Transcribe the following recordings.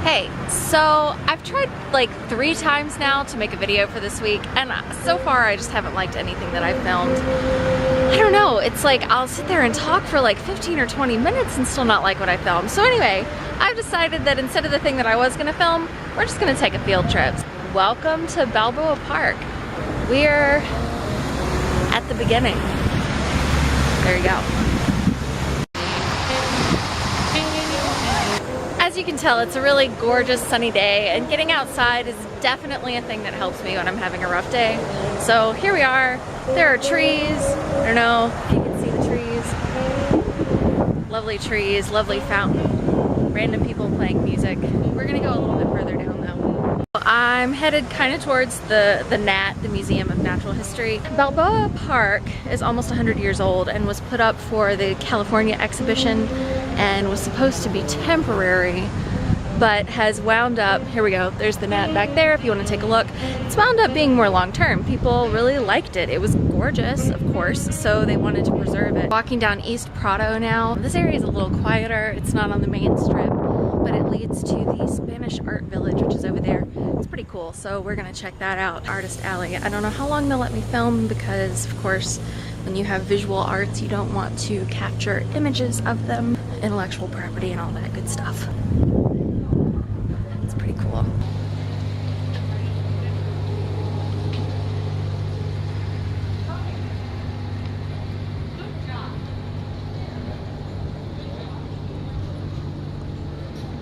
Hey, so I've tried like 3 times now to make a video for this week, and so far I just haven't liked anything that I've filmed. I don't know, it's like I'll sit there and talk for like 15 or 20 minutes and still not like what I filmed. So anyway, I've decided that instead of the thing that I was gonna film, we're just gonna take a field trip. Welcome to Balboa Park. We're at the beginning. There you go. As you can tell, it's a really gorgeous sunny day, and getting outside is definitely a thing that helps me when I'm having a rough day. So here we are. There are trees. I don't know if you can see the trees. Lovely trees, lovely fountain, random people playing music. We're gonna go a little bit further down though. I'm headed kind of towards the NAT, the Museum of Natural History. Balboa Park is almost 100 years old and was put up for the California exhibition and was supposed to be temporary, but has wound up, here we go, there's the NAT back there if you want to take a look. It's wound up being more long-term. People really liked it. It was gorgeous, of course, so they wanted to preserve it. Walking down East Prado now. This area is a little quieter. It's not on the main strip, but it leads to the Spanish Art Village, which is over there. It's pretty cool, so we're gonna check that out. Artist Alley. I don't know how long they'll let me film because, of course, when you have visual arts, you don't want to capture images of them, intellectual property and all that good stuff. It's pretty cool.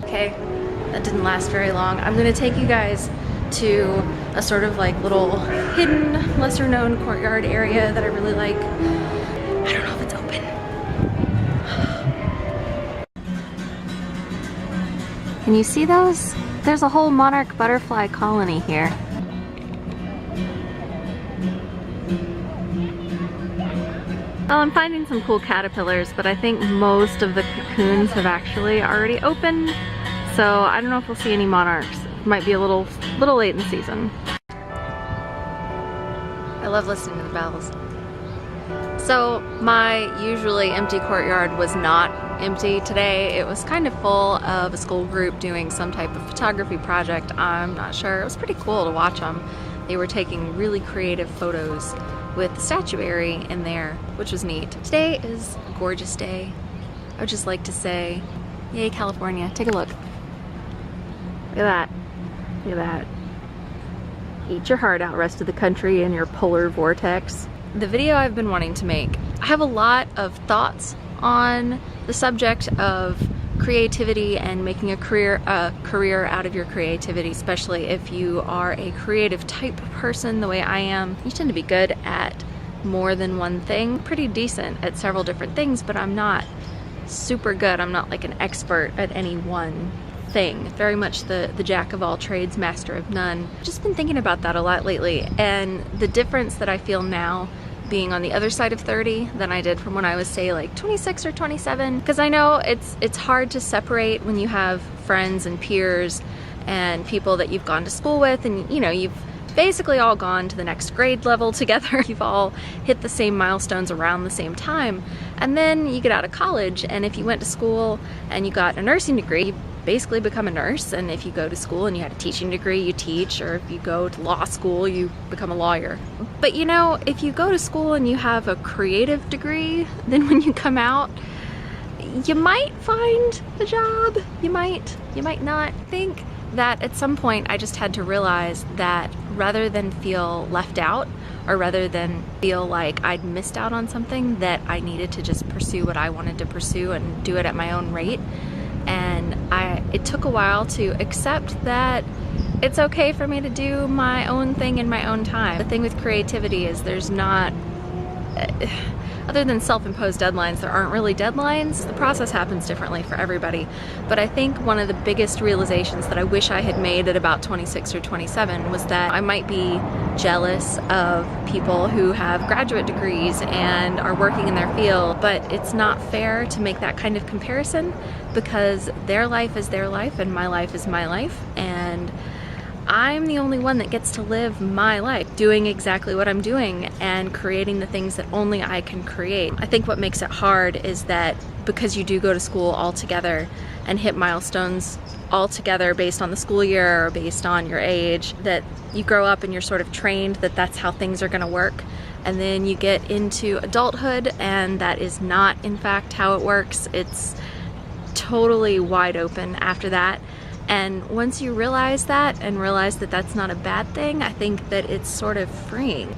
Okay, that didn't last very long. I'm gonna take you guys to a sort of like little hidden, lesser known courtyard area that I really like. I don't know if it's open. Can you see those? There's a whole monarch butterfly colony here. Well, I'm finding some cool caterpillars, but I think most of the cocoons have actually already opened. So I don't know if we'll see any monarchs. It might be a little late in the season. I love listening to the bells. So my usually empty courtyard was not empty today. It was kind of full of a school group doing some type of photography project. I'm not sure. It was pretty cool to watch them. They were taking really creative photos with the statuary in there, which was neat. Today is a gorgeous day. I would just like to say, yay California. Take a look. Look at that. Look at that. Eat your heart out, rest of the country, in your polar vortex. The video I've been wanting to make, I have a lot of thoughts on the subject of creativity and making a career out of your creativity, especially if you are a creative type of person the way I am. You tend to be good at more than one thing. Pretty decent at several different things, but I'm not super good. I'm not like an expert at any one thing. Very much the jack of all trades, master of none. Just been thinking about that a lot lately, and the difference that I feel now being on the other side of 30 than I did from when I was, say, like 26 or 27. Because I know it's hard to separate when you have friends and peers and people that you've gone to school with, and you know, you've basically all gone to the next grade level together. You've all hit the same milestones around the same time. And then you get out of college, and if you went to school and you got a nursing degree, you basically become a nurse. And if you go to school and you had a teaching degree, you teach. Or if you go to law school, you become a lawyer. But you know, if you go to school and you have a creative degree, then when you come out, you might find a job. You might not. Think that at some point I just had to realize that rather than feel left out, or rather than feel like I'd missed out on something, that I needed to just pursue what I wanted to pursue and do it at my own rate. And it took a while to accept that it's okay for me to do my own thing in my own time. The thing with creativity is there's not, other than self-imposed deadlines, there aren't really deadlines. The process happens differently for everybody. But I think one of the biggest realizations that I wish I had made at about 26 or 27 was that I might be jealous of people who have graduate degrees and are working in their field, but it's not fair to make that kind of comparison, because their life is their life and my life is my life, and I'm the only one that gets to live my life, doing exactly what I'm doing and creating the things that only I can create. I think what makes it hard is that because you do go to school all together and hit milestones all together based on the school year or based on your age, that you grow up and you're sort of trained that that's how things are going to work. And then you get into adulthood and that is not in fact how it works. It's totally wide open after that. And once you realize that and realize that that's not a bad thing, I think that it's sort of freeing.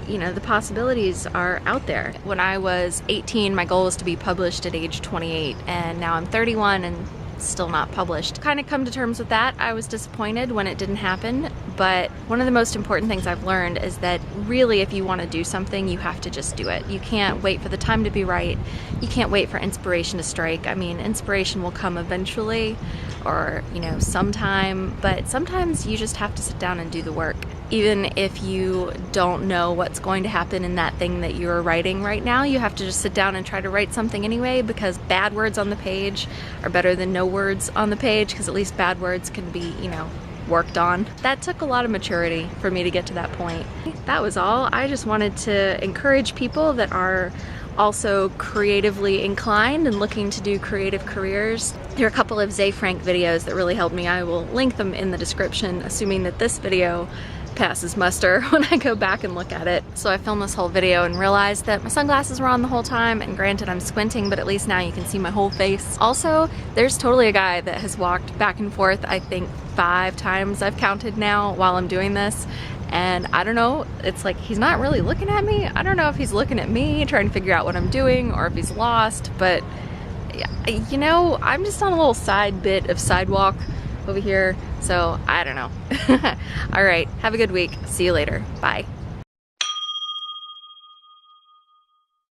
You know, the possibilities are out there. When I was 18, my goal was to be published at age 28, and now I'm 31 and still not published. Kind of come to terms with that. I was disappointed when it didn't happen, but one of the most important things I've learned is that really if you want to do something, you have to just do it. You can't wait for the time to be right. You can't wait for inspiration to strike. I mean, inspiration will come eventually, or, you know, sometime, but sometimes you just have to sit down and do the work. Even if you don't know what's going to happen in that thing that you're writing right now, you have to just sit down and try to write something anyway, because bad words on the page are better than no words on the page, because at least bad words can be, you know, worked on. That took a lot of maturity for me to get to that point. That was all. I just wanted to encourage people that are also creatively inclined and looking to do creative careers. There are a couple of Zay Frank videos that really helped me. I will link them in the description, assuming that this video passes muster when I go back and look at it. So I filmed this whole video and realized that my sunglasses were on the whole time, and granted I'm squinting, but at least now you can see my whole face. Also, there's totally a guy that has walked back and forth, I think 5 times I've counted now while I'm doing this, and I don't know, it's like he's not really looking at me. I don't know if he's looking at me trying to figure out what I'm doing or if he's lost, but you know, I'm just on a little side bit of sidewalk over here, so I don't know. All right, have a good week. See you later. Bye.